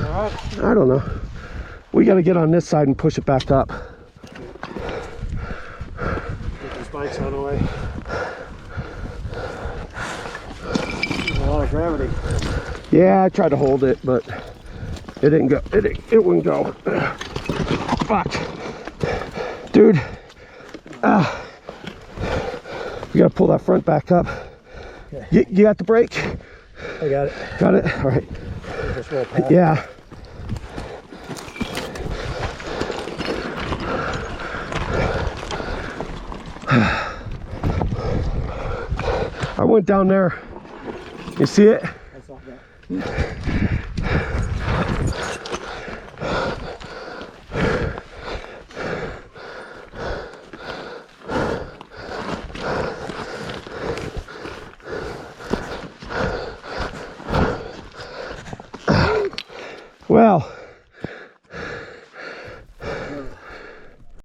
Alright. I don't know. We got to get on this side and push it back up. Get these bikes out of the way. There's a lot of gravity. Yeah, I tried to hold it, but it didn't go. It wouldn't go. Fuck, dude. We gotta pull that front back up. Okay. You got the brake? I got it. Got it. All right. Just roll past. Yeah. I went down there. You see it? I saw that. Well,